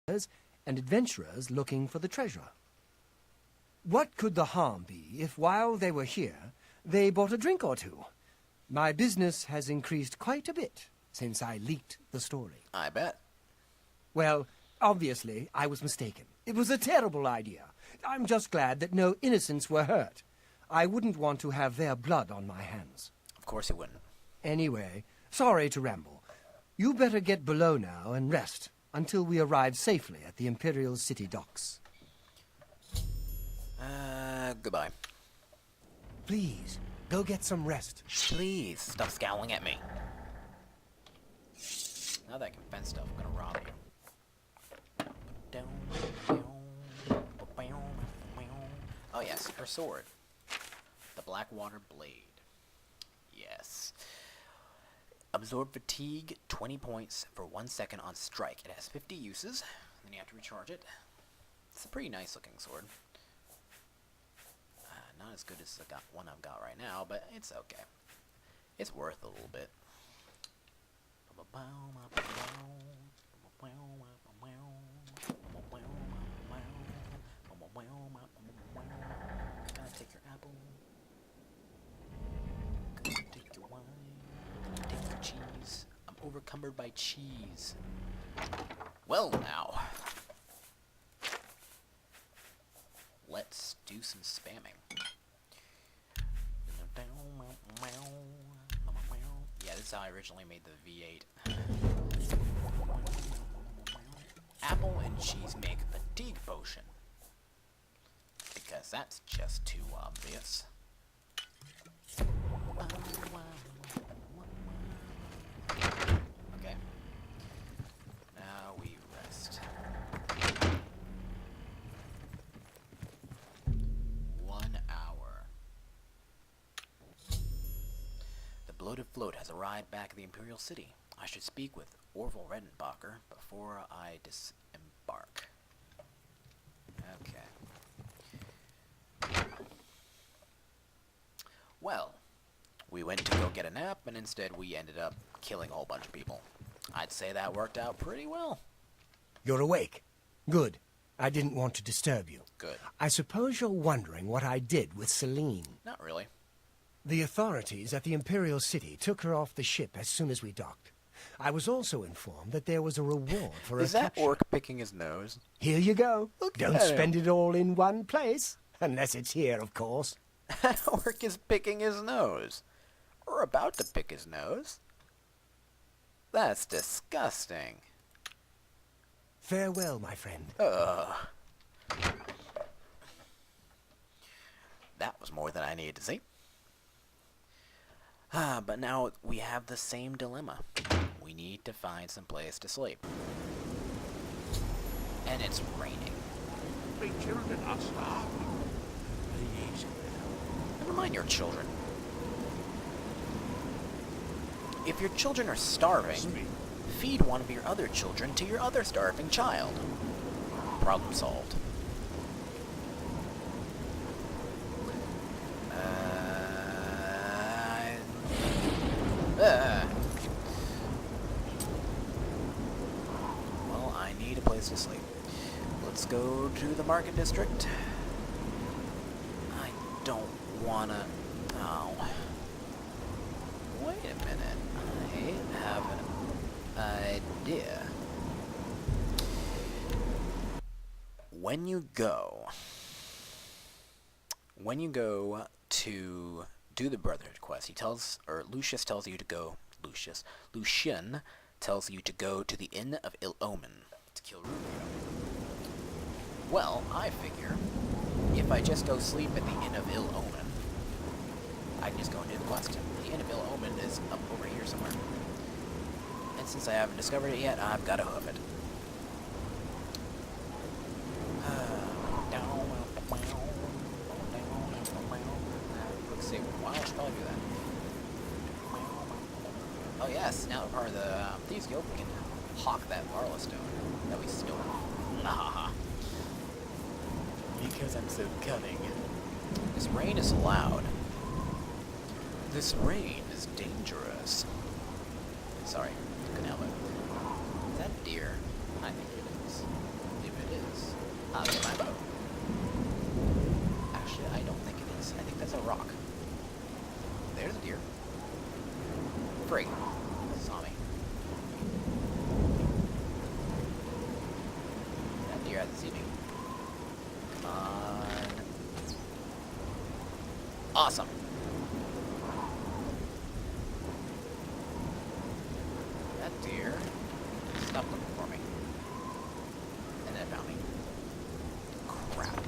and adventurers looking for the treasure. What could the harm be if, while they were here, they bought a drink or two? My business has increased quite a bit since I leaked the story. I bet. Well, obviously, I was mistaken. It was a terrible idea. I'm just glad that no innocents were hurt. I wouldn't want to have their blood on my hands. Of course you wouldn't. Anyway, sorry to ramble. You better get below now and rest until we arrive safely at the Imperial City docks. Goodbye. Please, go get some rest. Please, stop scowling at me. Now that I can fence stuff, I'm gonna rob you. Oh yes, her sword. The Blackwater Blade. Yes. Absorb fatigue, 20 points for 1 second on strike. It has 50 uses, then you have to recharge it. It's a pretty nice looking sword. Not as good as the one I've got right now, but it's okay. It's worth a little bit. Gotta take your apple. Gotta take your wine. Gotta take your cheese. I'm overcumbered by cheese. Well now. Let's do some spamming. Yeah, this is how I originally made the V8. Apple and cheese make fatigue potion. Because that's just too obvious. Okay. Now we rest. 1 hour. The bloated float has arrived back at the Imperial City. I should speak with Orville Redenbacher before I disembark. Okay. Well, we went to go get a nap, and instead we ended up killing a whole bunch of people. I'd say that worked out pretty well. You're awake. Good. I didn't want to disturb you. Good. I suppose you're wondering what I did with Celine. Not really. The authorities at the Imperial City took her off the ship as soon as we docked. I was also informed that there was a reward for her Is that capture. orc picking his nose? Here you go. Look Don't at him. spend it all in one place. Unless it's here, of course. That orc is picking his nose. Or about to pick his nose. That's disgusting. Farewell, my friend. That was more than I needed to see. But now we have the same dilemma. We need to find some place to sleep. And it's raining. My children are starving. Please. Never mind your children. If your children are starving, feed one of your other children to your other starving child. Problem solved. Well, I need a place to sleep. Let's go to the market district. I don't wanna... Oh. Wait a minute. I have an idea. When you go to do the Brotherhood quest, Lucian tells you to go to the Inn of Ill Omen to kill Rubio. Well, I figure if I just go sleep at the Inn of Ill Omen, I can just go and do the quest. The Inn of Ill Omen is up over here somewhere. And since I haven't discovered it yet, I've got to hoof it. Quick save. Wow, I should probably do that. Oh yes, now we're part of the Thieves Guild, we can hawk that Varla stone that we stole. Nah. Because I'm so cunning. This rain is loud. This rain is dangerous. Sorry, couldn't help it. Is that deer? I think it is. I'll get my bow. Actually, I don't think it is. I think that's a rock. There's a deer. Frig. Saw me. That deer hasn't seen me. Come on. Awesome. That deer stopped looking for me. And then it found me. Crap.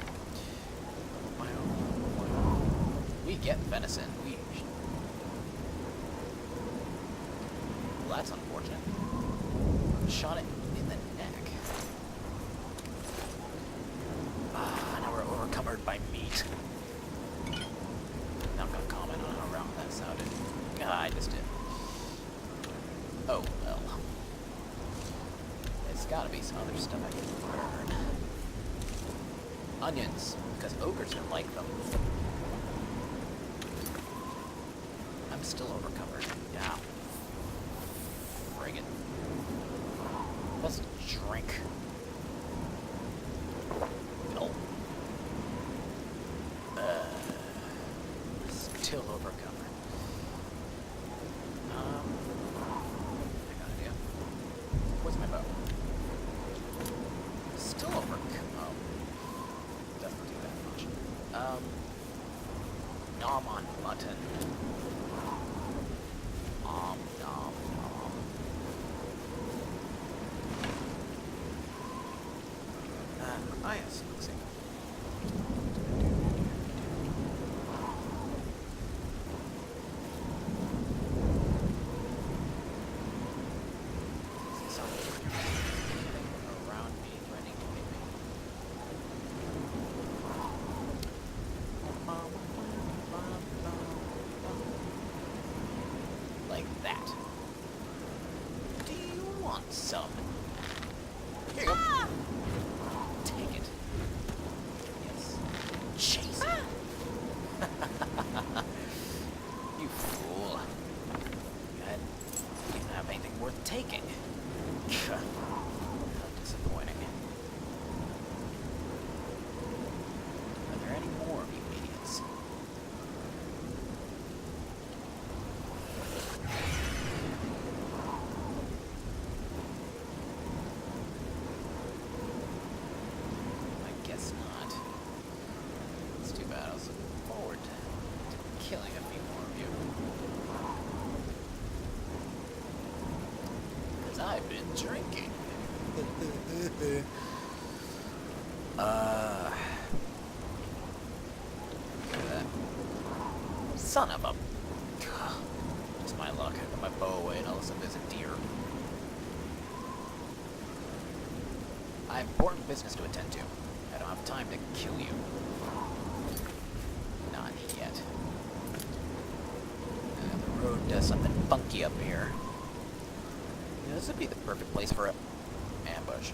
We get venison. Well, that's unfortunate. Shot it in the neck. Now we're overcumbered by meat. Not gonna comment on how round that sounded. I just did. Oh well. There's gotta be some other stuff I can burn. Onions, because ogres don't like them. I'm still overcovered. Yeah. Friggin'. Let's drink. No. Still overcovered. I got an idea. Where's my bow? Still overcovered. Oh. Doesn't do that much. Nom on mutton. Nom, nom, nom. Yes, let's see. Something around me threatening to hit me. Like that. Do you want some? Here you go. Take it. Yes. Chase it. You fool. You didn't have anything worth taking. How disappointing. Are there any more of you idiots? I guess not. It's too bad. I was looking forward to killing a few more of you. Because I've been drinking. Look at that. Son of a... Just my luck. I got my bow away and all of a sudden there's a deer. I have important business to attend to. I don't have time to kill you. Not yet. The road does something funky up here. Yeah, this would be the perfect place for an ambush.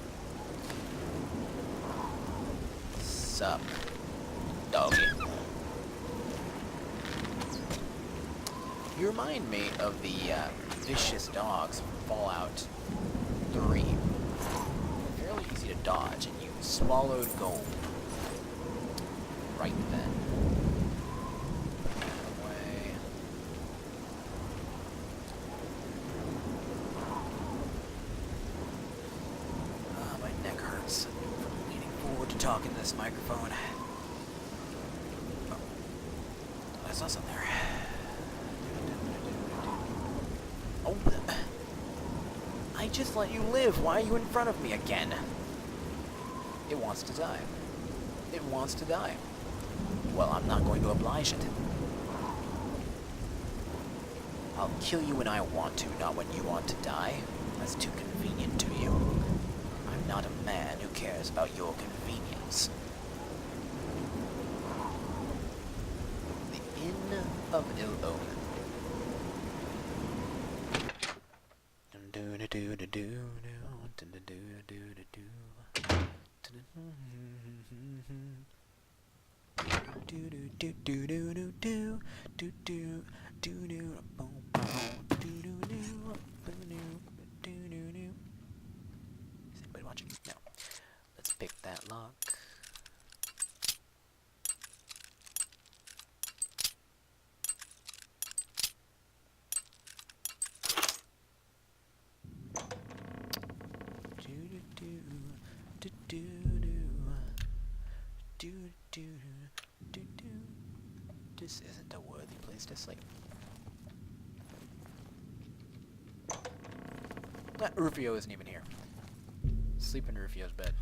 Sup, doggy. You remind me of the vicious dogs from Fallout 3. Fairly easy to dodge, and you swallowed gold. Right then. Away. My neck hurts from leaning forward to talk into this microphone. Oh, I saw something there. Oh, I just let you live. Why are you in front of me again? It wants to die. It wants to die. Well, I'm not going to oblige it. I'll kill you when I want to, not when you want to die. That's too convenient to you. I'm not a man who cares about your convenience. The Inn of Il-Omen. Is anybody watching? No. Let's pick that lock. This isn't a worthy place to sleep. Rufio isn't even here. Sleep in Rufio's bed.